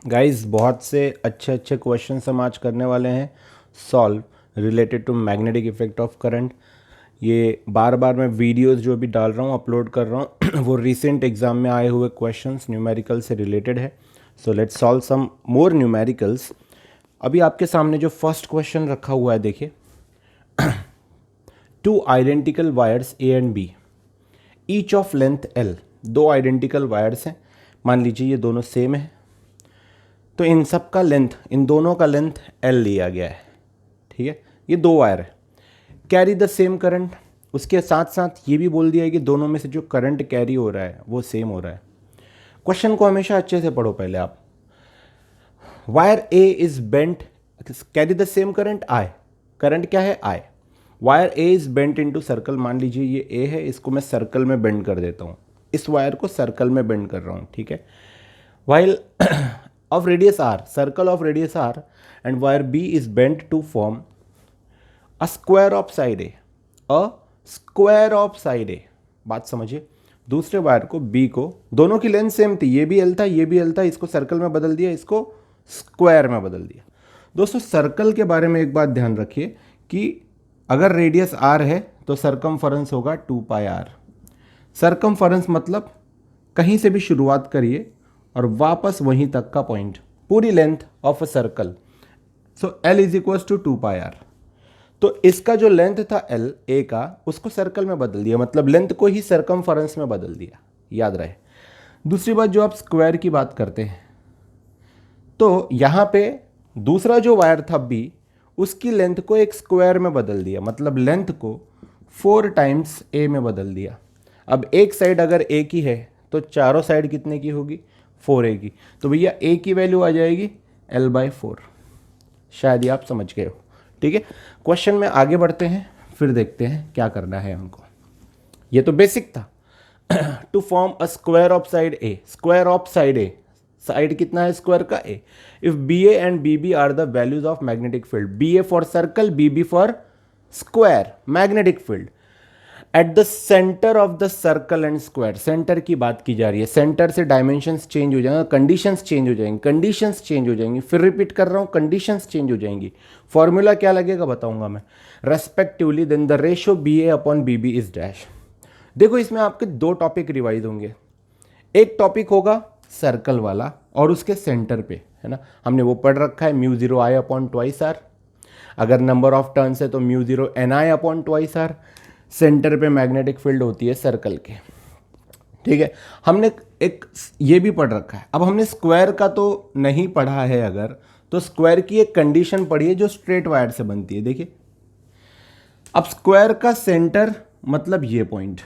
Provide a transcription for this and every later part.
Guys बहुत से अच्छे अच्छे क्वेश्चन हम आज करने वाले हैं solve related to magnetic effect of current. ये बार बार मैं वीडियोस जो भी डाल रहा हूँ अपलोड कर रहा हूँ वो रिसेंट एग्जाम में आए हुए क्वेश्चंस न्यूमेरिकल से रिलेटेड है। So let's solve some more numericals. अभी आपके सामने जो फर्स्ट क्वेश्चन रखा हुआ है देखिए, two identical wires a and b each of length l. दो आइडेंटिकल वायर्स हैं, मान लीजिए ये दोनों सेम है, तो इन सब का लेंथ, इन दोनों का लेंथ L लिया गया है। ठीक है, ये दो वायर है, कैरी द सेम करंट। उसके साथ साथ ये भी बोल दिया है कि दोनों में से जो करंट कैरी हो रहा है वो सेम हो रहा है। क्वेश्चन को हमेशा अच्छे से पढ़ो पहले आप। Wire A is bent, carry the same current I। Current क्या है I। Wire A is bent into circle. मान लीजिए ये ए है, इसको मैं सर्कल में बेंड कर देता हूँ, इस वायर को सर्कल में बेंड कर रहा हूँ। ठीक है, while of radius r, circle of radius r, and wire B is bent to form a square of side A, a square of side A। बात समझिए, दूसरे वायर को B को, दोनों की लेंथ सेम थी, ये भी L था ये भी L था, इसको सर्कल में बदल दिया, इसको स्क्वायर में बदल दिया। दोस्तों सर्कल के बारे में एक बात ध्यान रखिए कि अगर रेडियस r है तो सरकमफरेंस होगा 2πr। सरकमफरेंस मतलब कहीं से भी शुरुआत करिए और वापस वहीं तक का पॉइंट, पूरी length of a circle. So L is equals to 2πr। तो इसका जो लेंथ था L A का, उसको सर्कल में बदल दिया, मतलब लेंथ को ही सरकमफरेंस में बदल दिया, याद रहे। दूसरी बात, जो आप स्क्वायर की बात करते हैं तो यहाँ पे दूसरा जो वायर था B, उसकी लेंथ को एक स्क्वायर में बदल दिया, मतलब लेंथ को 4 टाइम्स A में बदल दिया। अब एक साइड अगर A की है तो चारों साइड कितने की होगी, 4A की। तो भैया A की वैल्यू आ जाएगी L/4। शायद ये आप समझ गए हो। ठीक है, क्वेश्चन में आगे बढ़ते हैं, फिर देखते हैं क्या करना है हमको। ये तो बेसिक था। To form a square of side A, square of side A, side कितना है स्क्वायर का A। If BA and BB are the values of magnetic field, BA for circle, BB for square magnetic field, at the centre of the circle and square. Centre की बात की जा रही है, centre से डायमेंशंस चेंज हो जाएंगे, conditions change हो जाएंगी, कंडीशंस चेंज हो जाएंगी, फिर रिपीट कर रहा हूं, कंडीशंस चेंज हो जाएंगी। फॉर्मूला क्या लगेगा बताऊंगा मैं, respectively then the ratio BA upon BB is dash. देखो इसमें आपके दो टॉपिक रिवाइज होंगे, एक टॉपिक होगा सर्कल वाला और उसके सेंटर पे, है ना, हमने वो पढ़ रखा है μ0I अपॉन ट्वाइस आर। अगर नंबर ऑफ टर्न्स है तो μ0NI upon twice r. Centre पे मैग्नेटिक फील्ड होती है सर्कल के। ठीक है, हमने एक ये भी पढ़ रखा है। अब हमने स्क्वायर का तो नहीं पढ़ा है, अगर तो स्क्वायर की एक कंडीशन पढ़ी है जो स्ट्रेट वायर से बनती है। देखिए, अब स्क्वायर का सेंटर मतलब ये पॉइंट,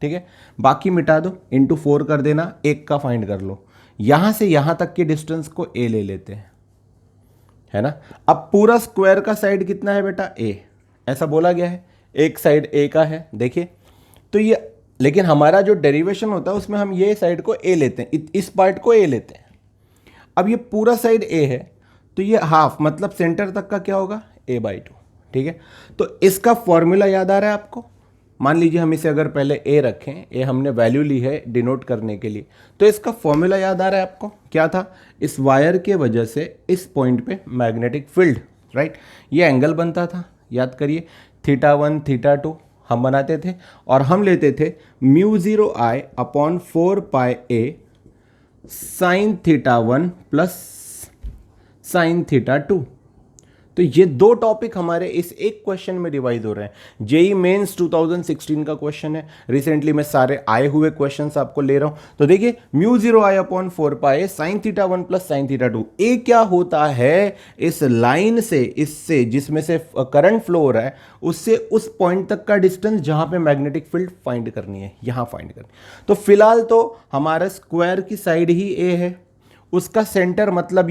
ठीक है, बाकी मिटा दो, इंटू 4 कर देना, एक का फाइंड कर लो। यहां से यहां तक के डिस्टेंस को A ले लेते हैं, है ना। अब पूरा स्क्वायर का साइड कितना है बेटा, A, ऐसा बोला गया है, एक साइड A का है। देखिए तो ये, लेकिन हमारा जो डेरिवेशन होता है उसमें हम ये साइड को A लेते हैं, इस पार्ट को A लेते हैं। अब ये पूरा साइड A है तो ये हाफ, मतलब सेंटर तक का क्या होगा, A/2। ठीक है, तो इसका फॉर्मूला याद आ रहा है आपको। मान लीजिए हम इसे अगर पहले A रखें, A हमने वैल्यू ली है डिनोट करने के लिए, तो इसका फॉर्मूला याद आ रहा है आपको, क्या था, इस वायर के वजह से इस पॉइंट पे मैग्नेटिक फील्ड, राइट, ये एंगल बनता था, याद करिए, θ1 θ2 हम बनाते थे और हम लेते थे μ0I upon 4πA sin θ1 plus sin θ2। तो ये दो टॉपिक हमारे इस एक क्वेश्चन में रिवाइज हो रहे हैं। जेई मेंस 2016 का क्वेश्चन है, रिसेंटली मैं सारे आए हुए क्वेश्चंस आपको ले रहा हूं। तो देखिए μ0I upon 4πA sin θ1 plus sin θ2। ए क्या होता है, इस लाइन से, इससे जिसमें से करंट फ्लो हो रहा है, उससे उस पॉइंट तक का डिस्टेंस जहां पे मैग्नेटिक फील्ड फाइंड करनी है, यहां फाइंड करनी है। तो फिलहाल तो हमारा स्क्वायर की साइड ही ए है, उसका सेंटर मतलब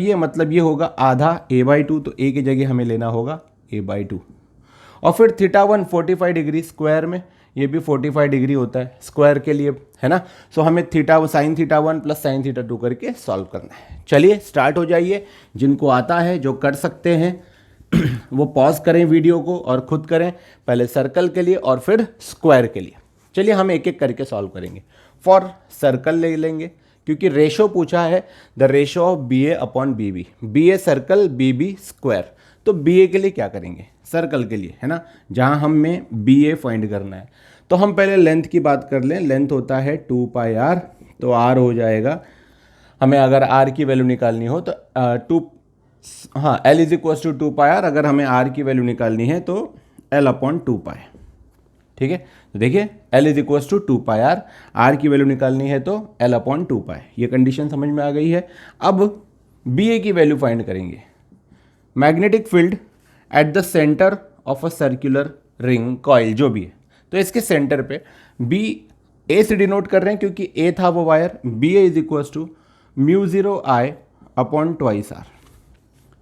ये होगा आधा A/2, तो A की जगह हमें लेना होगा A/2। और फिर θ1 45 डिग्री स्क्वायर में, ये भी 45 डिग्री होता है स्क्वायर के लिए, है ना। सो हमें sin θ1 प्लस sin θ2 करके सॉल्व करना है। चलिए स्टार्ट हो जाइए, जिनको आता है, जो कर सकते हैं वो पॉज करें वीडियो को और खुद करें, पहले सर्कल के लिए और फिर स्क्वायर के लिए। चलिए हम एक एक करके सॉल्व करेंगे। फॉर सर्कल ले लेंगे, क्योंकि रेशो पूछा है, the ratio of b A upon B b, b a circle b b square. तो बी ए के लिए क्या करेंगे, सर्कल के लिए, है ना, जहाँ हमें बी ए फाइंड करना है। तो हम पहले लेंथ की बात कर लें, लेंथ होता है 2 पाई आर, तो आर हो जाएगा, हमें अगर आर की वैल्यू निकालनी हो तो l is equal to 2 pi r, अगर हमें आर की वैल्यू निकालनी है तो एल अपॉन 2 पाई। ठीक है, तो देखिए l is equal to 2 pi r की वैल्यू निकालनी है तो एल अपॉन 2 पाई, ये कंडीशन समझ में आ गई है। अब बी ए की वैल्यू फाइंड करेंगे। Magnetic field at the centre of a circular ring coil, जो भी है, तो इसके सेंटर पे बी ए से डिनोट कर रहे हैं क्योंकि ए था वो वायर, b A is equal to mu zero i upon twice r.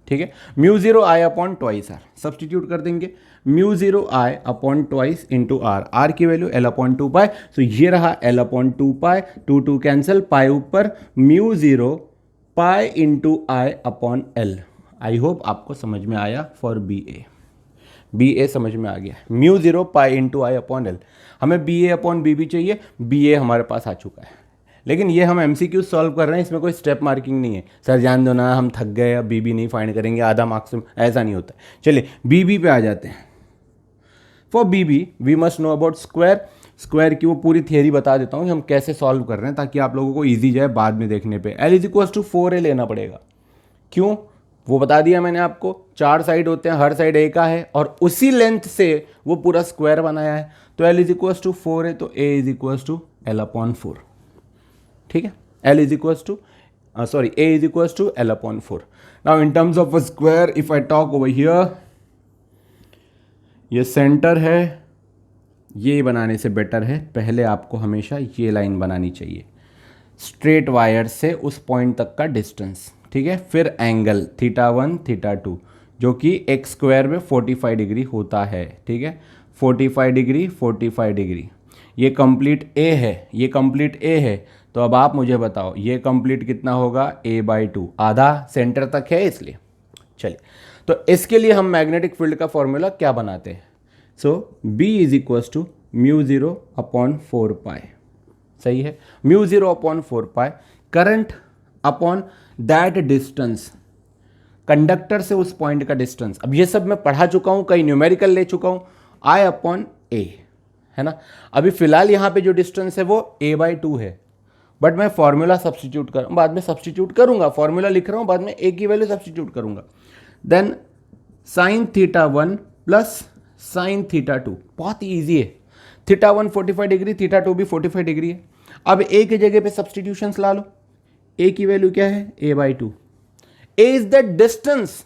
ठीक है, mu zero i upon twice r substitute कर देंगे, mu zero i upon twice into r, r की वैल्यू एल अपॉन 2 पाई, तो ये रहा l upon 2 pi, 2 2 cancel, pi ऊपर, mu zero pi into i upon l. I hope आपको समझ में आया फॉर बी ए, बी ए समझ में आ गया, mu zero pi into i upon L. हमें बी ए अपॉन बी बी चाहिए, बी ए हमारे पास आ चुका है, लेकिन ये हम एमसीक्यू सॉल्व कर रहे हैं, इसमें कोई स्टेप मार्किंग नहीं है। सर जान दो ना, हम थक गए, अब बीबी नहीं फाइंड करेंगे, आधा मार्क्स, ऐसा नहीं होता। चलिए बीबी पे आ जाते हैं। For b b we must know about square, square की वो पूरी थियरी बता देता हूँ हम कैसे सॉल्व कर रहे हैं, ताकि आप लोगों को ईजी जाए बाद में देखने पे। L is equal to 4a लेना पड़ेगा, क्यों वो बता दिया मैंने आपको, 4 साइड होते हैं, हर साइड a का है, और उसी लेंथ से वो पूरा स्क्वायर बनाया है। तो l is equal to 4a, तो a is equal to l upon 4। ठीक है, L is equal to A is equal to L upon 4। Now in terms of a square, if I talk over here, ये centre है, ये बनाने से better है पहले आपको हमेशा ये लाइन बनानी चाहिए, स्ट्रेट वायर से उस पॉइंट तक का डिस्टेंस। ठीक है, फिर एंगल θ1 θ2 जो कि एक्स स्क्वायर में 45 डिग्री होता है। ठीक है, 45 डिग्री 45 डिग्री, ये कंप्लीट ए है, ये कंप्लीट ए है, तो अब आप मुझे बताओ ये कंप्लीट कितना होगा, a/2, आधा सेंटर तक है इसलिए। चलिए, तो इसके लिए हम मैग्नेटिक फील्ड का फॉर्मूला क्या बनाते हैं, so B is equal to mu zero upon 4 pi. सही है, mu zero upon 4 pi, current upon that distance, conductor से उस पॉइंट का डिस्टेंस। अब ये सब मैं पढ़ा चुका हूँ, कई न्यूमेरिकल ले चुका हूँ, I अपॉन A, है ना। अभी फिलहाल यहाँ पे जो डिस्टेंस है वो a/2 है, बट मैं फॉर्मूला सब्सटीट्यूट कर, बाद में सब्सटीट्यूट करूंगा, फॉर्मूला लिख रहा हूँ, बाद में a की वैल्यू सब्सटीट्यूट करूंगा। देन साइन θ1 प्लस साइन θ2, बहुत ही ईजी है, θ1 45 डिग्री, θ2 भी 45 डिग्री है। अब a की जगह पे सब्सटीट्यूशंस ला लो, a की वैल्यू क्या है, a/2, a is the distance,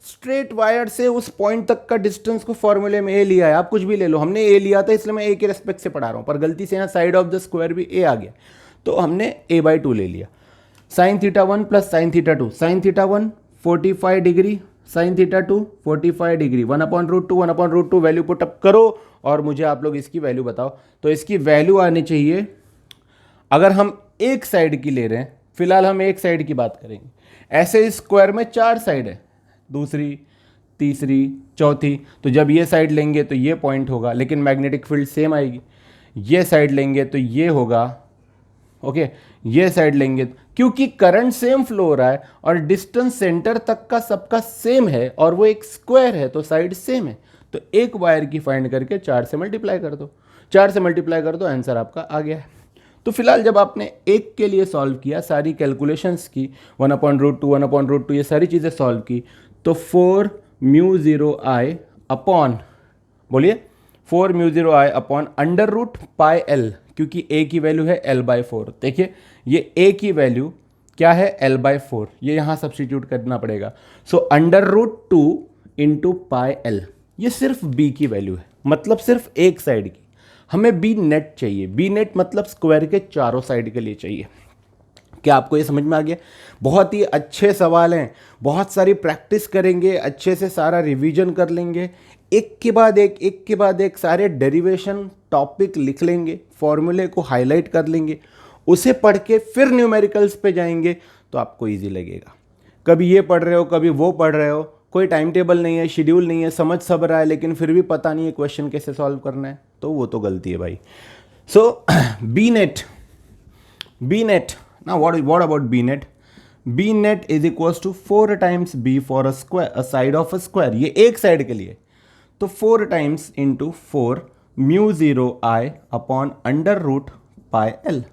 straight wire से उस पॉइंट तक का डिस्टेंस को फॉर्मूले में ए लिया है, आप कुछ भी ले लो, हमने ए लिया था इसलिए मैं ए के रेस्पेक्ट से पढ़ा रहा हूं, पर गलती से यहाँ साइड ऑफ द स्क्वायर भी ए आ गया, तो हमने a/2 ले लिया। Sine θ1 plus sine θ2, sine θ1 45 degree, sine θ2 45 degree, 1/√2 1/√2 value put up करो और मुझे आप लोग इसकी वैल्यू बताओ। तो इसकी वैल्यू आनी चाहिए, अगर हम एक साइड की ले रहे हैं, फिलहाल हम एक साइड की बात करेंगे, ऐसे स्क्वायर में 4 साइड है, दूसरी, तीसरी, चौथी, तो जब ये साइड लेंगे तो ये पॉइंट होगा, लेकिन मैग्नेटिक फील्ड सेम आएगी। ये साइड लेंगे तो ये होगा, ओके, ये साइड लेंगे, क्योंकि करंट सेम फ्लो हो रहा है और डिस्टेंस सेंटर तक का सबका सेम है और वो एक स्क्वायर है, तो साइड सेम है, तो एक वायर की फाइंड करके 4 से मल्टीप्लाई कर दो, 4 से मल्टीप्लाई कर दो, आंसर आपका आ गया है। तो फिलहाल जब आपने एक के लिए सॉल्व किया, सारी कैलकुलेशंस की, 1/√2 1/√2 ये सारी चीज़ें सॉल्व की, तो 4 म्यू जीरो आई अपॉन, बोलिए 4 mu zero i upon √πl, क्योंकि a की वैल्यू है l/4। देखिए ये a की वैल्यू क्या है, l/4, ये यहाँ सब्सटीट्यूट करना पड़ेगा, सो √2 इंटू πl, ये सिर्फ b की वैल्यू है, मतलब सिर्फ एक साइड की। हमें बी नेट चाहिए, बी नेट मतलब स्क्वायर के चारों साइड के लिए चाहिए। क्या आपको ये समझ में आ गया? बहुत ही अच्छे सवाल हैं, बहुत सारी प्रैक्टिस करेंगे, अच्छे से सारा रिवीजन कर लेंगे, एक के बाद एक सारे डेरिवेशन टॉपिक लिख लेंगे, फॉर्मूले को हाईलाइट कर लेंगे, उसे पढ़ के फिर न्यूमेरिकल्स पे जाएंगे तो आपको इजी लगेगा। कभी ये पढ़ रहे हो, कभी वो पढ़ रहे हो, कोई टाइम टेबल नहीं है, शेड्यूल नहीं है, समझ सब रहा है, लेकिन फिर भी पता नहीं है क्वेश्चन कैसे सॉल्व करना है, तो वो तो गलती है भाई। सो बी नेट ना what about B net? B net is equals to 4 times B for a side of a square, ये एक साइड के लिए, तो 4 टाइम्स इंटू 4 म्यू 0 आई upon under root pi L,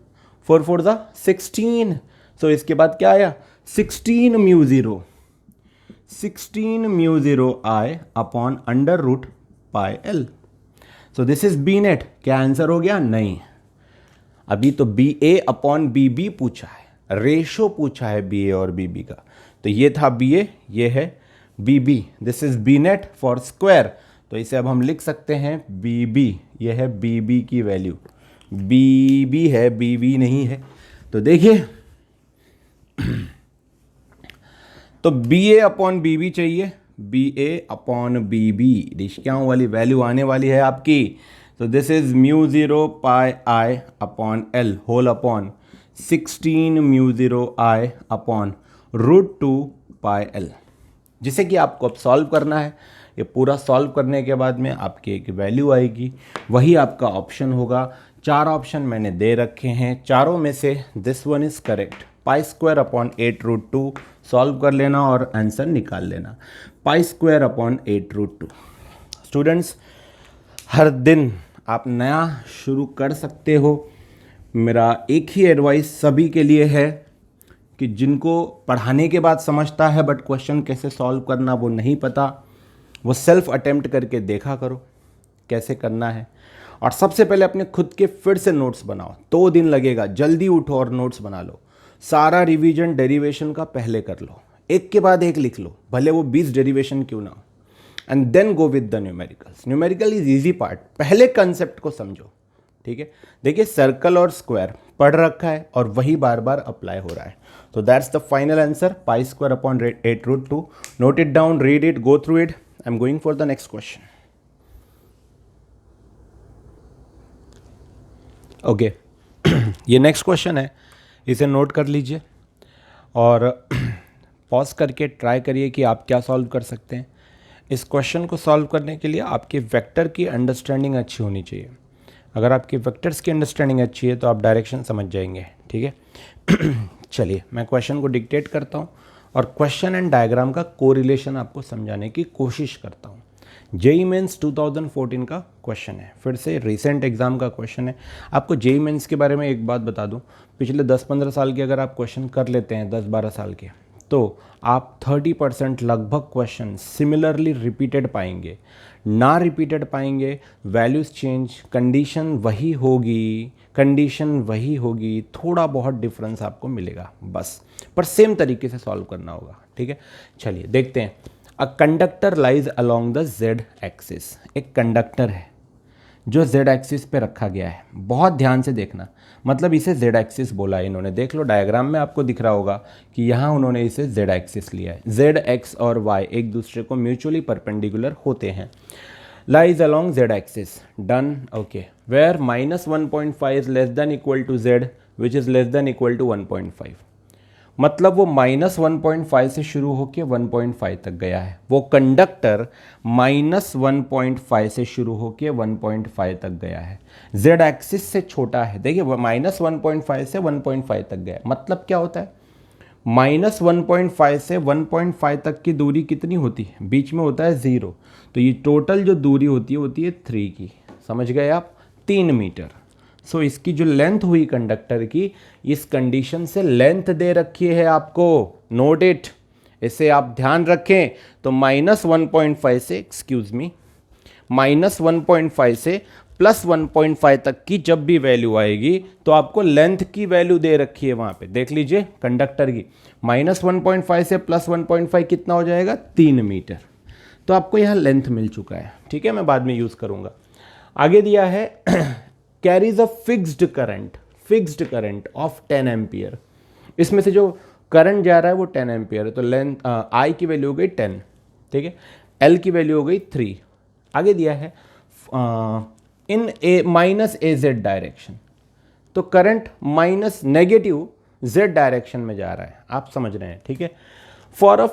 4 4 ज़ा 16, सो इसके बाद क्या आया 16 mu 0, 16 mu 0 I upon under root pi l. So this is b net. क्या आंसर हो गया? नहीं, अभी तो बी ए अपॉन बी बी पूछा है, रेशो पूछा है बी ए और बी बी का, तो ये था बी ए, ये है b b, this is b net for square, तो इसे अब हम लिख सकते हैं बी बी, ये है बी बी की वैल्यू, बी बी है, बी बी नहीं है। तो देखिए तो बी ए अपॉन बी बी चाहिए, बी ए अपॉन बी बी, रिश्तियों वाली वैल्यू आने वाली है आपकी। तो this is mu 0 pi i upon l whole upon 16 mu 0 I upon root 2 pi l, जिसे कि आपको अब सॉल्व करना है। ये पूरा सॉल्व करने के बाद में आपकी एक वैल्यू आएगी, वही आपका ऑप्शन होगा। 4 ऑप्शन मैंने दे रखे हैं, चारों में से this one is correct, pi square upon 8 root 2, solve कर लेना और आंसर निकाल लेना, pi square upon 8 root 2। Students, हर दिन आप नया शुरू कर सकते हो। मेरा एक ही एडवाइस सभी के लिए है कि जिनको पढ़ाने के बाद समझता है बट क्वेश्चन कैसे सॉल्व करना वो नहीं पता, वो सेल्फ अटेम्प्ट करके देखा करो कैसे करना है। और सबसे पहले अपने खुद के फिर से नोट्स बनाओ, 2 दिन लगेगा, जल्दी उठो और नोट्स बना लो। सारा रिवीजन डेरिवेशन का पहले कर लो, एक के बाद एक लिख लो, भले वो 20 डेरिवेशन क्यों ना हो, and then go with the numericals. Numerical is easy part, पहले कंसेप्ट को समझो, ठीक है। देखिए सर्कल और स्क्वायर पढ़ रखा है और वही बार बार अप्लाई हो रहा है, तो that's the final answer, pi square upon 8 root 2। Note it down, read it, go through it. I am going for the next question. Okay, ये नेक्स्ट क्वेश्चन है, इसे नोट कर लीजिए और पॉज करके ट्राई करिए कि आप क्या सॉल्व कर सकते हैं। इस क्वेश्चन को सॉल्व करने के लिए आपके वेक्टर की अंडरस्टैंडिंग अच्छी होनी चाहिए। अगर आपके वेक्टर्स की अंडरस्टैंडिंग अच्छी है तो आप डायरेक्शन समझ जाएंगे, ठीक है। चलिए मैं क्वेश्चन को डिक्टेट करता हूँ और क्वेश्चन एंड डायग्राम का कोरिलेशन आपको समझाने की कोशिश करता हूँ। जेई मेंस 2014 का क्वेश्चन है, फिर से रिसेंट एग्ज़ाम का क्वेश्चन है। आपको जेई मेंस के बारे में एक बात बता दूं, पिछले 10-15 साल के अगर आप क्वेश्चन कर लेते हैं, 10-12 साल के, तो आप 30% लगभग क्वेश्चन सिमिलरली रिपीटेड पाएंगे। ना रिपीटेड पाएंगे, वैल्यूज़ चेंज, कंडीशन वही होगी, थोड़ा बहुत डिफरेंस आपको मिलेगा बस, पर सेम तरीके से सॉल्व करना होगा, ठीक है। चलिए देखते हैं। A conductor lies along the Z axis, एक कंडक्टर है जो जेड एक्सिस पे रखा गया है, बहुत ध्यान से देखना, मतलब इसे जेड एक्सिस बोला है इन्होंने। देख लो डायग्राम में आपको दिख रहा होगा कि यहाँ उन्होंने इसे जेड एक्सिस लिया है। जेड एक्स और वाई एक दूसरे को म्यूचुअली परपेंडिकुलर होते हैं। Lies along z axis, done, okay. Where -1.5 is less than equal to z which is less than equal to 1.5, मतलब वो -1.5 से शुरू होकर 1.5 तक गया है। वो कंडक्टर -1.5 से शुरू होकर 1.5 तक गया है, जेड एक्सिस से छोटा है। देखिए -1.5 से 1.5 तक गया, मतलब क्या होता है, -1.5 से 1.5 तक की दूरी कितनी होती है, बीच में होता है 0, तो ये टोटल जो दूरी होती है 3 की, समझ गए आप, 3 मीटर। सो इसकी जो लेंथ हुई कंडक्टर की, इस कंडीशन से लेंथ दे रखी है आपको, नोट इट, इसे आप ध्यान रखें। तो -1.5 से, एक्सक्यूज मी, -1.5 से +1.5 तक की जब भी वैल्यू आएगी तो आपको लेंथ की वैल्यू दे रखी है वहां पे, देख लीजिए कंडक्टर की, -1.5 से +1.5 कितना हो जाएगा, 3 मीटर। तो आपको यहाँ लेंथ मिल चुका है, ठीक है, मैं बाद में यूज करूंगा। आगे दिया है carries a fixed current of 10 ampere, इसमें से जो करंट जा रहा है वो 10 एम्पियर है, तो लेंथ आई की वैल्यू हो गई 10, ठीक है, एल की वैल्यू हो गई 3। आगे दिया है इन ए -AZ डायरेक्शन, तो करंट नेगेटिव Z डायरेक्शन में जा रहा है, आप समझ रहे हैं, ठीक है। For a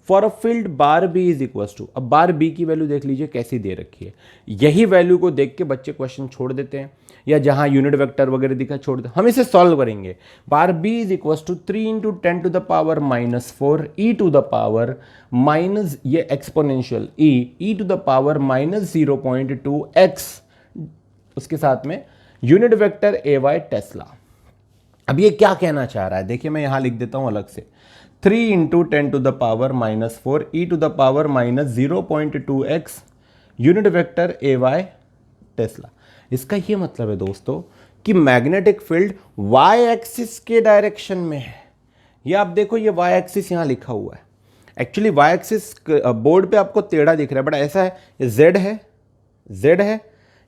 for a field bar B is equal to, अब बार बी की वैल्यू देख लीजिए कैसी दे रखी है। यही वैल्यू को देख के बच्चे क्वेश्चन छोड़ देते हैं, या जहां यूनिट वेक्टर वगैरह दिखा छोड़ देते। हम इसे सॉल्व करेंगे। Bar B is equal to 3 into 10 to the power -4 e to the power minus, ये exponential e to the power -0.2 x, उसके साथ में unit vector a y tesla. अब ये क्या कहना चाह रहा है, देखिए मैं यहां लिख देता हूं अलग से, 3 into 10 to the power -4 e to the power -0.2 x unit vector a y tesla. इसका ये मतलब है दोस्तों कि मैग्नेटिक फील्ड वाई एक्सिस के डायरेक्शन में है। ये आप देखो, ये वाई एक्सिस यहां लिखा हुआ है। एक्चुअली वाई एक्सिस बोर्ड पे आपको टेढ़ा दिख रहा है, बट ऐसा है, ये जेड है, जेड है,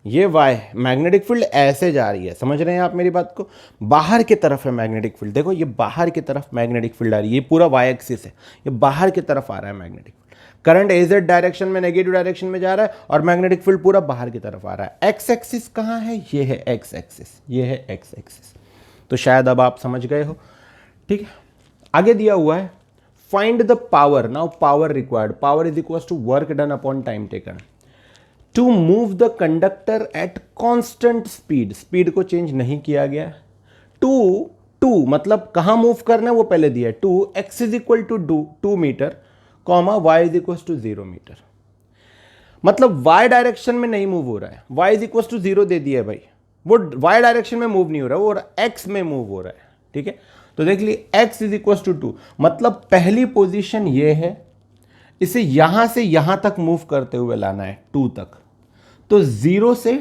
ये वाई, मैग्नेटिक फील्ड ऐसे जा रही है। समझ रहे हैं आप मेरी बात को? बाहर की तरफ है मैग्नेटिक फील्ड, देखो ये बाहर की तरफ मैग्नेटिक फील्ड आ रही है, ये पूरा वाई एक्सिस है, ये बाहर की तरफ आ रहा है magnetic field. Current a z direction में, नेगेटिव डायरेक्शन में जा रहा है, और मैग्नेटिक फील्ड पूरा बाहर की तरफ आ रहा है। एक्स एक्सिस कहाँ है? ये है एक्स एक्सिस, ये है एक्स एक्सिस। तो शायद अब आप समझ गए हो। ठीक है, आगे दिया हुआ है find the power. Now power required, power is equal to work done upon time taken to move the conductor at constant speed. Speed को चेंज नहीं किया गया। टू मतलब कहां मूव करना है वो पहले दिया है, 2 x is equal to 2 metre, comma y is equal to 0 metre. मतलब वाई डायरेक्शन में नहीं मूव हो रहा है, वाई इज इक्वल टू 0 दे दिया है भाई, वो वाई डायरेक्शन में मूव नहीं हो रहा, वो एक्स में मूव हो रहा है। ठीक है, तो देख लिए एक्स इज इक्वल टू 2, मतलब पहली पोजीशन ये है, इसे यहां से यहां तक मूव करते हुए लाना है 2 तक, तो 0 से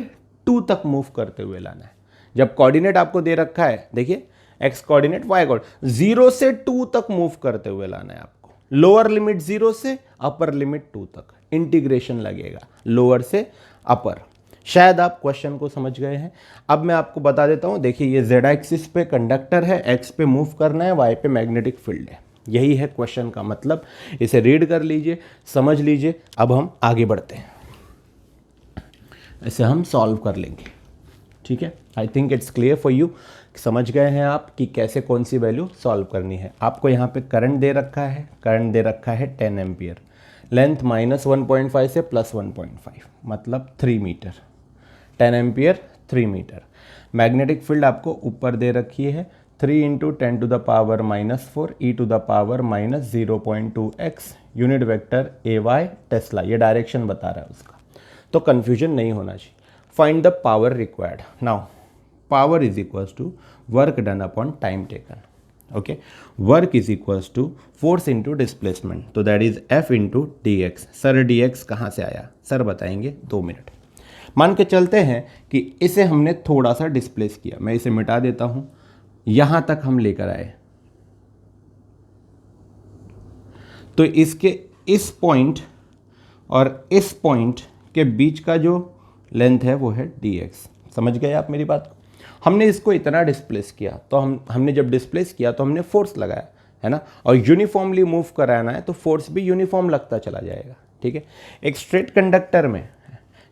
2 तक मूव करते हुए लाना है। जब कोऑर्डिनेट आपको दे रखा है, देखिए एक्स कोऑर्डिनेट वाई कोऑर्डिनेट, 0 से 2 तक मूव करते हुए लाना है आपको। लोअर लिमिट 0 से, अपर लिमिट 2 तक, इंटीग्रेशन लगेगा लोअर से अपर। शायद आप क्वेश्चन को समझ गए हैं। अब मैं आपको बता देता हूं, देखिए ये जेड एक्सिस पे कंडक्टर है, एक्स पे मूव करना है, वाई पे मैग्नेटिक फील्ड है। यही है क्वेश्चन का मतलब। इसे रीड कर लीजिए, समझ लीजिए। अब हम आगे बढ़ते हैं, इसे हम सॉल्व कर लेंगे। ठीक है, I think it's clear for you. समझ गए हैं आप कि कैसे कौन सी वैल्यू सॉल्व करनी है। आपको यहाँ पे करंट दे रखा है, करंट दे रखा है 10 एम्पियर, लेंथ -1.5 से +1.5 मतलब 3 metre, 10 ampere 3 metre. Magnetic field आपको ऊपर दे रखी है 3 into 10 to the power -4 e to the power -0.2 x unit vector a y tesla. ये डायरेक्शन बता रहा है उसका, तो कंफ्यूजन नहीं होना चाहिए। Find the power required. Now power is equals to work done upon time taken. Okay, work is equals to force into displacement, तो that is F into d x. Sir D x कहाँ से आया? Sir बताएंगे 2 minute. मान के चलते हैं कि इसे हमने थोड़ा सा डिस्प्लेस किया, मैं इसे मिटा देता हूं, यहां तक हम लेकर आए, तो इसके इस पॉइंट और इस पॉइंट के बीच का जो लेंथ है वो है dx। समझ गए आप मेरी बात को? हमने इसको इतना डिस्प्लेस किया, तो हमने जब डिस्प्लेस किया तो हमने फोर्स लगाया है ना, और यूनिफॉर्मली मूव कराना है तो फोर्स भी यूनिफॉर्म लगता चला जाएगा। ठीक है, एक स्ट्रेट कंडक्टर में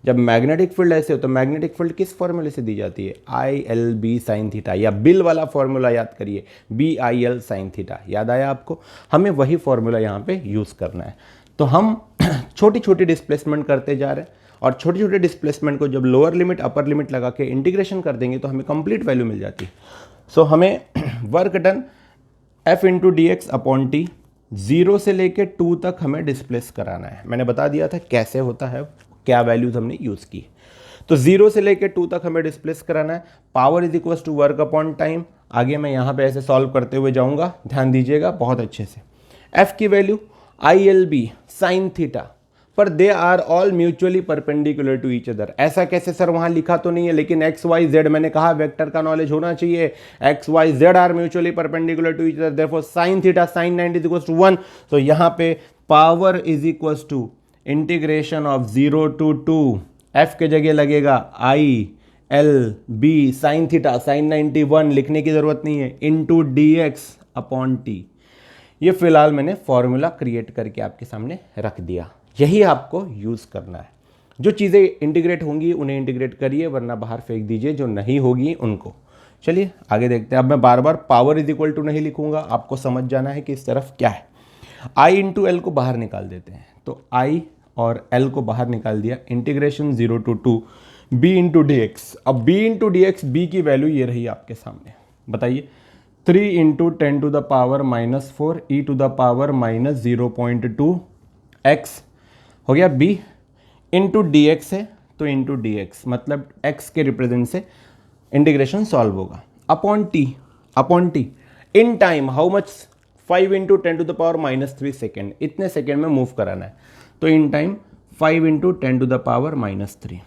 जब मैग्नेटिक फील्ड ऐसे हो तो मैग्नेटिक फील्ड किस फॉर्मूले से दी जाती है? ILB साइन थीटा, या बिल वाला फॉर्मूला याद करिए, BIL साइन थीटा। याद आया आपको? हमें वही फॉर्मूला यहाँ पे यूज़ करना है। तो हम छोटी छोटी डिस्प्लेसमेंट करते जा रहे हैं, और छोटे छोटे डिस्प्लेसमेंट को जब लोअर लिमिट अपर लिमिट लगा के इंटीग्रेशन कर देंगे तो हमें कंप्लीट वैल्यू मिल जाती है। सो हमें work done F into d x upon T, 0 से लेके 2 तक हमें डिस्प्लेस कराना है। मैंने बता दिया था कैसे होता है, क्या वैल्यूज हमने यूज़ की। तो 0 से लेके 2 तक हमें डिस्प्लेस कराना है। Power is equal to work upon time. आगे मैं यहाँ पे ऐसे सॉल्व करते हुए जाऊँगा, ध्यान दीजिएगा बहुत अच्छे से। F की वैल्यू ILB साइन थीटा, पर they are all mutually perpendicular to each other. ऐसा कैसे सर? वहां लिखा तो नहीं है, लेकिन एक्स वाई जेड, मैंने कहा वेक्टर का नॉलेज होना चाहिए। X y z are mutually perpendicular to each other, therefore sine theta sine 90 is equal to 1। तो यहां पे power is equal to integration of 0 to 2, f के जगह लगेगा ILB साइन थीटा साइन 91, लिखने की जरूरत नहीं है, इंटू dx अपॉन टी। ये फिलहाल मैंने फॉर्मूला क्रिएट करके आपके सामने रख दिया, यही आपको यूज़ करना है। जो चीज़ें इंटीग्रेट होंगी उन्हें इंटीग्रेट करिए, वरना बाहर फेंक दीजिए, जो नहीं होगी उनको। चलिए आगे देखते हैं। अब मैं बार बार पावर इज इक्वल टू नहीं लिखूंगा, आपको समझ जाना है कि इस तरफ क्या है। आई इंटू एल को बाहर निकाल देते हैं, तो आई और एल को बाहर निकाल दिया, integration 0 to 2 B into d x. अब B into d x, B की वैल्यू ये रही आपके सामने, बताइए 3 into 10 to the power -4 e to the power -0.2 x हो गया। बी इंटू डी एक्स है तो इंटू डी एक्स, मतलब एक्स के रिप्रेजेंट से इंटीग्रेशन सॉल्व होगा। Upon t in time how much, 5 into 10 to the power -3 second, इतने second में मूव कराना है, तो in time 5 into 10 to the power -3।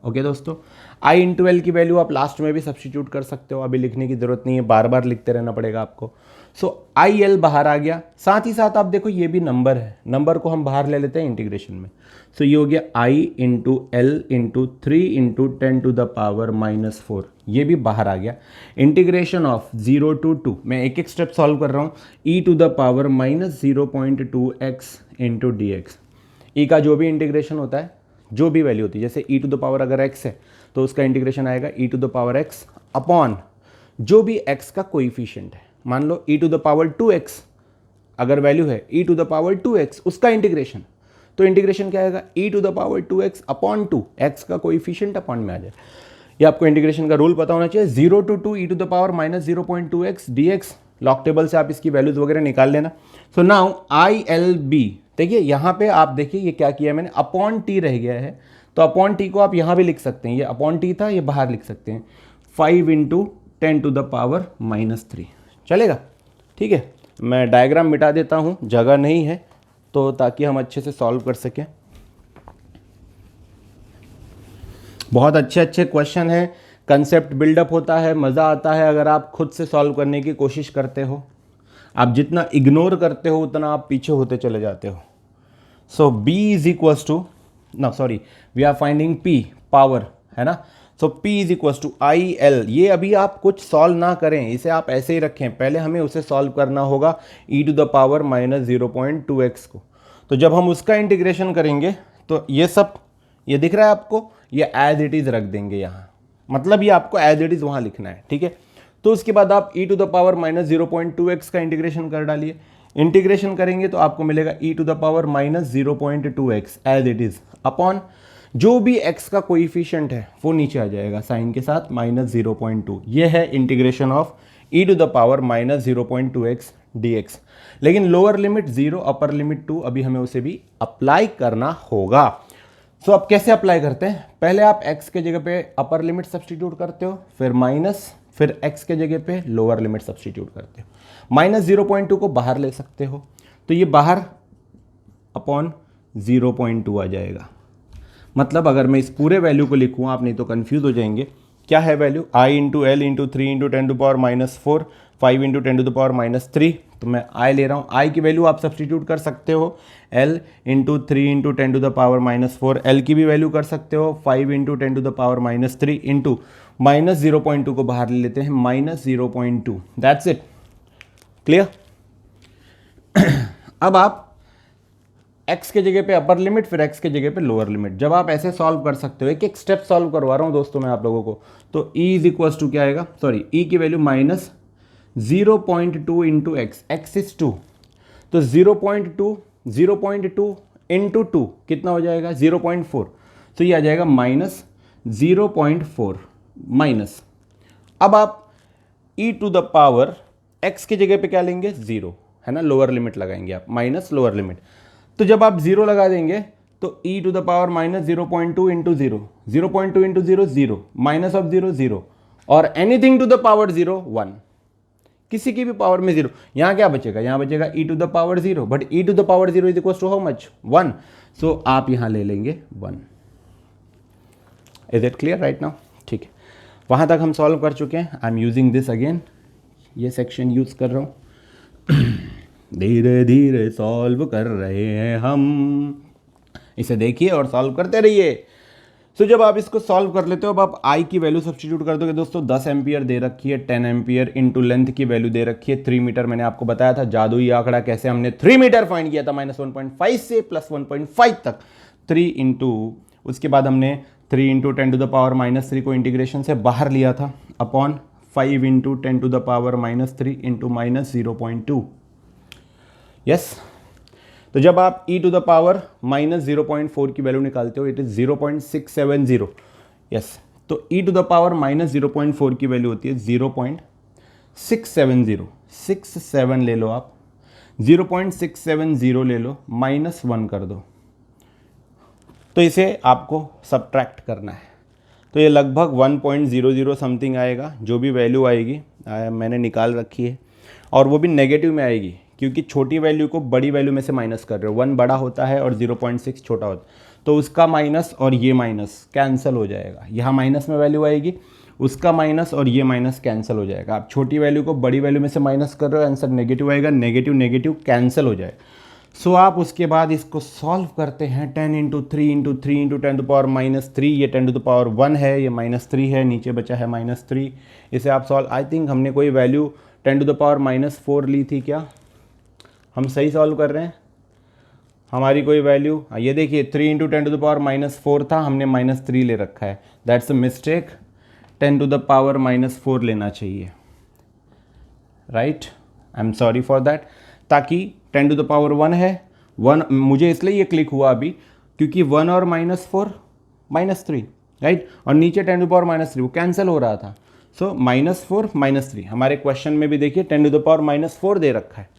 Okay दोस्तों, आई इंटू एल की वैल्यू आप लास्ट में भी सब्स्टिट्यूट कर सकते हो, अभी लिखने की जरूरत नहीं है, बार बार लिखते रहना पड़ेगा आपको। सो आई एल बाहर आ गया, साथ ही साथ आप देखो ये भी नंबर है, नंबर को हम बाहर ले लेते हैं इंटीग्रेशन में। सो ये हो गया I into L into 3 into 10 to the power -4, ये भी बाहर आ गया। इंटीग्रेशन ऑफ 0 to 2, मैं एक एक स्टेप सॉल्व कर रहा हूँ, e to the power -0.2 x into d x. E का जो भी इंटीग्रेशन होता है, जो भी वैल्यू होती है, जैसे ई टू द पावर अगर एक्स है तो उसका इंटीग्रेशन आएगा e to the power x upon जो भी एक्स का कोइफिशिएंट है। मान लो e to the power 2x अगर वैल्यू है, ई टू द पावर 2x उसका इंटीग्रेशन, तो इंटीग्रेशन क्या आएगा, e to the power 2x upon 2, x का कोइफिशिएंट अपॉन में आ जाए। ये आपको इंटीग्रेशन का रूल पता होना चाहिए, 0 to 2 e to the power -0.2x dx। Log table से आप इसकी वैल्यूज वगैरह निकाल लेना। So now I l b, देखिए यहाँ पे आप देखिए ये क्या किया मैंने, अपॉन टी रह गया है, तो अपॉन टी को आप यहाँ भी लिख सकते हैं, ये अपॉन टी था, ये बाहर लिख सकते हैं, 5 इंटू 10 टू द पावर -3 चलेगा। ठीक है, मैं डायग्राम मिटा देता हूँ, जगह नहीं है तो, ताकि हम अच्छे से सॉल्व कर सकें। बहुत अच्छे अच्छे क्वेश्चन हैं, कंसेप्ट बिल्डअप होता है, मज़ा आता है अगर आप खुद से सॉल्व करने की कोशिश करते हो। आप जितना इग्नोर करते हो उतना आप पीछे होते चले जाते हो। So B is equals to, ना sorry, we are finding P power, है ना। So P is equals to I L, ये अभी आप कुछ सॉल्व ना करें, इसे आप ऐसे ही रखें, पहले हमें उसे सॉल्व करना होगा ई टू द पावर -0.2x को। तो जब हम उसका इंटीग्रेशन करेंगे तो ये सब, ये दिख रहा है आपको, ये एज इट इज़ रख देंगे यहाँ, मतलब ये आपको एज इट इज़ वहाँ लिखना है। ठीक है, तो उसके बाद आप ई टू द पावर -0.2x का इंटीग्रेशन कर डालिए। इंटीग्रेशन करेंगे तो आपको मिलेगा e to the power -0.2x as it is upon जो भी x का कोइफिशिएंट है वो नीचे आ जाएगा साइन के साथ -0.2। ये है integration of e to the power -0.2x dx। लेकिन लोअर लिमिट 0, अपर लिमिट 2, अभी हमें उसे भी अप्लाई करना होगा। सो अब कैसे अप्लाई करते हैं, पहले आप x के जगह पे अपर लिमिट सब्सटीट्यूट करते हो, फिर माइनस, फिर x के जगह पे लोअर लिमिट सब्सटीट्यूट करते हो। -0.2 को बाहर ले सकते हो, तो ये बाहर अपॉन 0.2 आ जाएगा। मतलब अगर मैं इस पूरे वैल्यू को लिखूँ, आप नहीं तो कंफ्यूज हो जाएंगे, क्या है value, I into L into 3 into 10 to power -4, 5 into 10 to the power -3, तो मैं आई ले रहा हूँ। आई की वैल्यू आप सब्सटीट्यूट कर सकते हो, L into 3 into 10 to the power -4, L की भी वैल्यू कर सकते हो 5 into 10 to the power -3 into -0.2 को बाहर ले लेते हैं, -0.2, दैट्स इट, क्लियर। अब आप x के जगह पे अपर लिमिट, फिर x के जगह पे लोअर लिमिट, जब आप ऐसे सॉल्व कर सकते हो, एक एक स्टेप सॉल्व करवा रहा हूँ दोस्तों मैं आप लोगों को। तो e इज इक्वल्स टू क्या आएगा, सॉरी e की value -0.2 into x, x is 2, तो 0.2 इंटू 2 कितना हो जाएगा, 0.4, तो ये आ जाएगा -0.4 माइनस। अब आप e to the power x की जगह पे क्या लेंगे, 0, है ना, लोअर लिमिट लगाएंगे आप, माइनस लोअर लिमिट। तो जब आप 0 लगा देंगे तो e to the power -0.2 into 0, 0.2 into 0 0, minus of 0 0, और एनीथिंग टू द पावर 0 1, किसी की भी पावर में 0। यहाँ क्या बचेगा, यहाँ बचेगा e to the power 0, but e to the power 0 is equal to how much, 1, सो आप यहाँ ले लेंगे 1। Is it clear right now, ठीक है, वहाँ तक हम सॉल्व कर चुके हैं। I am using this again, ये सेक्शन यूज कर रहा हूँ। धीरे धीरे सॉल्व कर रहे हैं हम, इसे देखिए और सॉल्व करते रहिए। सो जब आप इसको सॉल्व कर लेते हो, अब आप आई की वैल्यू सब्स्टिट्यूट कर दोगे दोस्तों, 10 एम्पियर दे रखी है, 10 एम्पियर इंटू लेंथ की वैल्यू दे रखी है 3 मीटर। मैंने आपको बताया था जादुई आंकड़ा कैसे हमने 3 मीटर फाइंड किया था, -1.5 से +1.5 तक, 3 इंटू, उसके बाद हमने 3 इंटू 10 टू द पावर -3 को इंटीग्रेशन से बाहर लिया था, upon 5 into 10 to the power -3 into -0.2। Yes, तो जब आप e to the power minus 0.4 की वैल्यू निकालते हो, इट इज़ 0.670। यस, तो e to the power minus 0.4 की वैल्यू होती है 0.670। 67 ले लो आप, 0.670 ले लो, -1 कर दो, तो इसे आपको सब्ट्रैक्ट करना है। तो ये लगभग 1.00 समथिंग आएगा, जो भी वैल्यू आएगी मैंने निकाल रखी है, और वो भी नेगेटिव में आएगी, क्योंकि छोटी वैल्यू को बड़ी वैल्यू में से माइनस कर रहे हो। 1 बड़ा होता है और 0.6 छोटा होता है, तो उसका माइनस और ये माइनस कैंसिल हो जाएगा। यहाँ माइनस में वैल्यू आएगी, उसका माइनस और ये माइनस कैंसिल हो जाएगा। आप छोटी वैल्यू को बड़ी वैल्यू में से माइनस कर रहे हो, आंसर नेगेटिव आएगा, नेगेटिव नेगेटिव कैंसिल हो जाएगा। सो आप उसके बाद इसको सॉल्व करते हैं। 10 into 3 into 3 into 10 to power -3, ये 10 टू द पावर 1 है, ये -3 है, नीचे बचा है -3। इसे आप सॉल्व, आई थिंक हमने कोई वैल्यू 10 टू द पावर -4 ली थी क्या? हम सही सॉल्व कर रहे हैं? हमारी कोई वैल्यू, ये देखिए 3 इंटू 10 टू द पावर -4 था, हमने -3 ले रखा है। That's a mistake, 10 to the power -4 लेना चाहिए, right? I am sorry for that. ताकि 10 टू द पावर 1 है, 1 मुझे इसलिए ये क्लिक हुआ अभी क्योंकि 1 और -4 -3, राइट? और नीचे 10 टू द पावर -3 वो कैंसिल हो रहा था। सो -4 -3 हमारे क्वेश्चन में भी देखिए 10 टू द पावर -4 दे रखा है।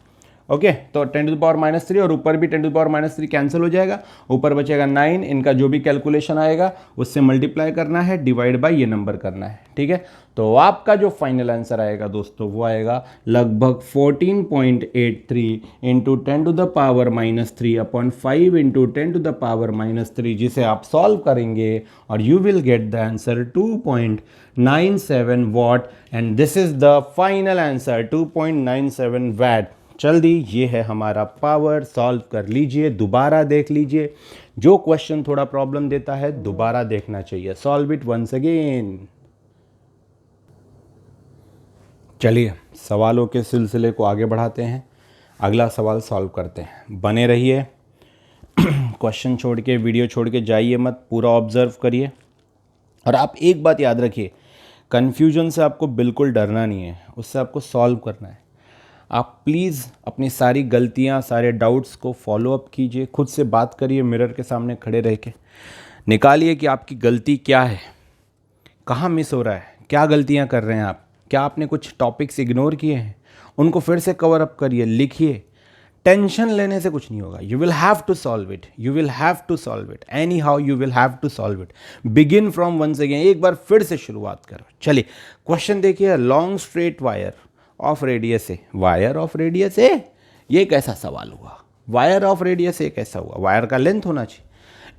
ओके, तो 10 टू द पावर -3 और ऊपर भी 10 टू द पावर -3 कैंसिल हो जाएगा, ऊपर बचेगा 9। इनका जो भी कैलकुलेशन आएगा उससे मल्टीप्लाई करना है, डिवाइड बाय ये नंबर करना है, ठीक है? तो आपका जो फाइनल आंसर आएगा दोस्तों, वो आएगा लगभग 14.83 into 10 to the power -3 upon 5 into 10 to the power -3, जिसे आप सॉल्व करेंगे और you will get the answer 2.97 watt, and this is the final answer 2.97 watt. जल्दी, ये है हमारा पावर। सॉल्व कर लीजिए, दोबारा देख लीजिए, जो क्वेश्चन थोड़ा प्रॉब्लम देता है दोबारा देखना चाहिए। Solve it once again. चलिए, सवालों के सिलसिले को आगे बढ़ाते हैं, अगला सवाल सॉल्व करते हैं। बने रहिए, क्वेश्चन छोड़ के, वीडियो छोड़ के जाइए मत, पूरा ऑब्जर्व करिए। और आप एक बात याद रखिए, कन्फ्यूजन से आपको बिल्कुल डरना नहीं है, उससे आपको सॉल्व करना है। आप प्लीज़ अपनी सारी गलतियां, सारे डाउट्स को फॉलो अप कीजिए, खुद से बात करिए, मिरर के सामने खड़े रह के निकालिए कि आपकी गलती क्या है, कहाँ मिस हो रहा है, क्या गलतियां कर रहे हैं आप, क्या आपने कुछ टॉपिक्स इग्नोर किए हैं, उनको फिर से कवर अप करिए, लिखिए। टेंशन लेने से कुछ नहीं होगा। You will have to solve it, you will have to solve it, anyhow you will have to solve it. Begin from once again, एक बार फिर से शुरुआत करो। चलिए, क्वेश्चन देखिए, long straight wire of radius a, wire of radius a, ये कैसा सवाल हुआ? वायर ऑफ रेडियस ए कैसा हुआ? वायर का लेंथ होना चाहिए,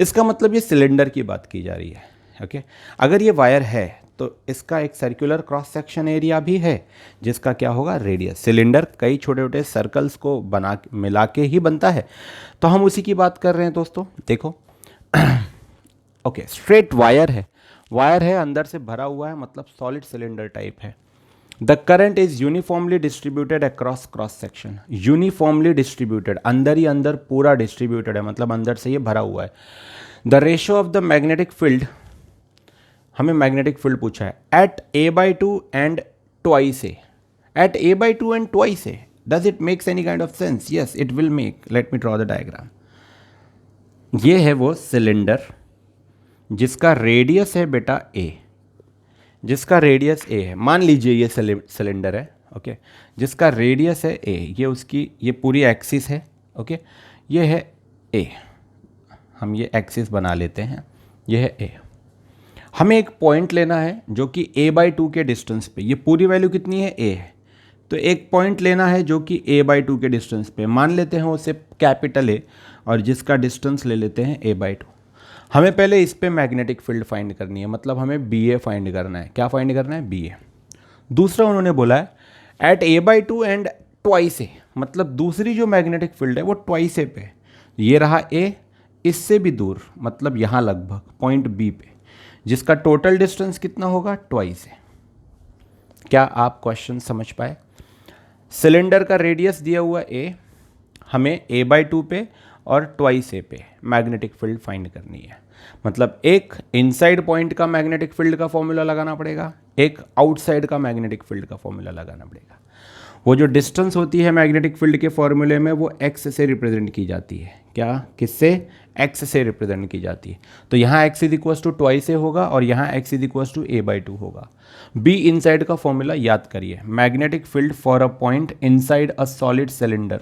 इसका मतलब ये सिलेंडर की बात की जा रही है। ओके, अगर ये वायर है तो इसका एक सर्कुलर क्रॉस सेक्शन एरिया भी है, जिसका क्या होगा? रेडियस। सिलेंडर कई छोटे छोटे सर्कल्स को बना मिला के ही बनता है, तो हम उसी की बात कर रहे हैं दोस्तों। देखो, ओके, स्ट्रेट वायर है, वायर है, अंदर से भरा हुआ है, मतलब सॉलिड सिलेंडर टाइप है। The current is uniformly distributed across cross section, uniformly distributed, अंदर ही अंदर पूरा डिस्ट्रीब्यूटेड है, मतलब अंदर से ये भरा हुआ है। The ratio of the magnetic field, हमें मैग्नेटिक फील्ड पूछा है, at a/2 and twice a, at a/2 and twice a, does it makes any kind of sense? Yes, it will make. Let me draw the diagram. ये है वो cylinder जिसका radius है बेटा a, जिसका radius a है। मान लीजिए ये सिलेंडर है, ओके, जिसका रेडियस है a, ये उसकी, ये पूरी एक्सिस है, ओके, ये है a, हम ये एक्सिस बना लेते हैं, ये है a। हमें एक पॉइंट लेना है जो कि a/2 के डिस्टेंस पे, ये पूरी वैल्यू कितनी है? a है, तो एक पॉइंट लेना है जो कि a/2 के डिस्टेंस पे, मान लेते हैं उसे कैपिटल A, और जिसका डिस्टेंस ले लेते हैं a/2। हमें पहले इस पे मैग्नेटिक फील्ड फाइंड करनी है, मतलब हमें BA फाइंड करना है। क्या फाइंड करना है? BA। दूसरा उन्होंने बोला है एट a/2 एंड ट्वाइस ए, मतलब दूसरी जो मैग्नेटिक फील्ड है वो ट्वाइस ए पे, ये रहा A, इससे भी दूर, मतलब यहाँ लगभग पॉइंट B पे, जिसका टोटल डिस्टेंस कितना होगा? ट्वाइस ए। क्या आप क्वेश्चन समझ पाए? सिलेंडर का रेडियस दिया हुआ A, हमें a/2 पे और ट्वाइस ए पे मैग्नेटिक फील्ड फाइंड करनी है। मतलब एक इनसाइड पॉइंट का मैग्नेटिक फील्ड का फॉर्मूला लगाना पड़ेगा, एक आउटसाइड का मैग्नेटिक फील्ड का फॉर्मूला लगाना पड़ेगा। वो जो डिस्टेंस होती है मैग्नेटिक फील्ड के फॉर्मूले में वो एक्स से रिप्रेजेंट की जाती है। क्या, किससे? एक्स से रिप्रेजेंट की जाती है। तो यहाँ x is equals to twice a होगा और यहाँ x is equals to a/2 होगा। बी इनसाइड का फॉर्मूला याद करिए, magnetic field for a point inside a solid cylinder,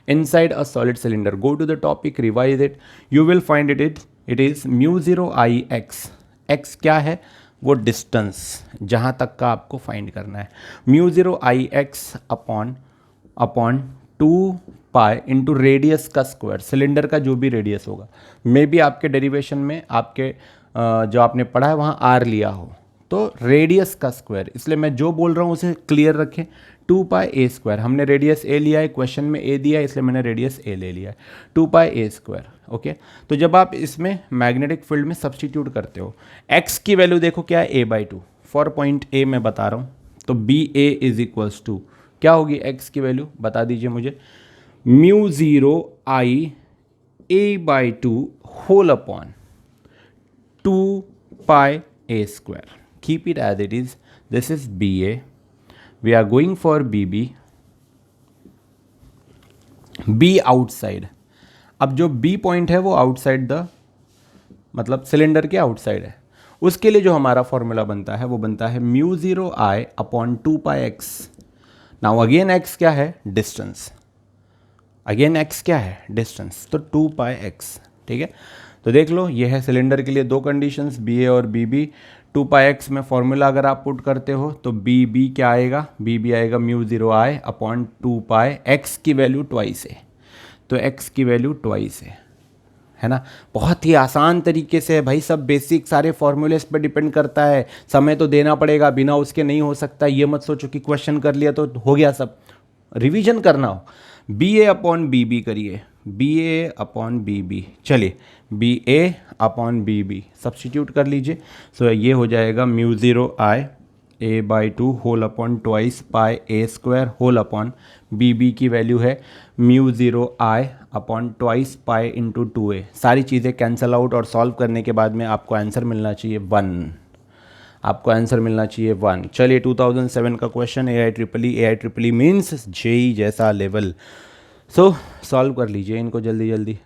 inside a solid cylinder. Go to the topic, revise it. You will find it is mu0 I x. x क्या है? वो distance जहाँ तक का आपको फाइंड करना है। mu0 I x upon 2 pi into radius का स्क्वायर, सिलेंडर का जो भी रेडियस होगा। मे बी आपके डेरिवेशन में आपके जो आपने पढ़ा है वहाँ r लिया हो, तो रेडियस का स्क्वायर, इसलिए मैं जो बोल रहा हूँ उसे क्लियर रखें। 2 पाई ए स्क्वायर, हमने रेडियस ए लिया है, क्वेश्चन में ए दिया है इसलिए मैंने रेडियस ए ले लिया है, 2 पाई ए स्क्वायर। ओके, तो जब आप इसमें मैग्नेटिक फील्ड में सब्सटीट्यूट करते हो, एक्स की वैल्यू देखो क्या है, a/2 फॉर पॉइंट ए मैं बता रहा हूँ, तो B A is equals to क्या होगी एक्स की वैल्यू, बता दीजिए मुझे, mu0 I a/2 whole upon 2 pi a square. Keep it as it is. This is BA. We are going for BB. B outside. अब जो B पॉइंट है वो आउटसाइड द, मतलब सिलेंडर के आउटसाइड है। उसके लिए जो हमारा फॉर्मूला बनता है वो बनता है mu0 I upon 2 pi x. Now again x क्या है? डिस्टेंस। अगेन एक्स क्या है? डिस्टेंस। तो 2 पाई एक्स, ठीक है। तो देख लो, ये है सिलेंडर के लिए दो कंडीशंस, बी ए और बी बी। 2 पाई एक्स में फॉर्मूला अगर आप पुट करते हो तो बी बी क्या आएगा? बी बी आएगा mu0 I upon 2 pi x की वैल्यू ट्वाइस है, तो एक्स की वैल्यू ट्वाइस है ना। बहुत ही आसान तरीके से है भाई, सब बेसिक सारे फॉर्मूलेस पे डिपेंड करता है। समय तो देना पड़ेगा, बिना उसके नहीं हो सकता। ये मत सोचो कि क्वेश्चन कर लिया तो हो गया सब, रिवीजन करना हो। बी ए अपॉन बी बी करिए, बी ए अपॉन बी बी, चलिए बी ए अपॉन बी बी सब्सटीट्यूट कर लीजिए। सो ये हो जाएगा mu0 I a/2 whole upon twice pi a square whole upon B B की वैल्यू है mu0 I upon twice pi into 2a। सारी चीज़ें कैंसल आउट और सॉल्व करने के बाद में आपको आंसर मिलना चाहिए 1, आपको आंसर मिलना चाहिए 1। चलिए 2007 का क्वेश्चन, AIEEE मीन्स जेई जैसा लेवल। सो सॉल्व कर लीजिए इनको जल्दी जल्दी।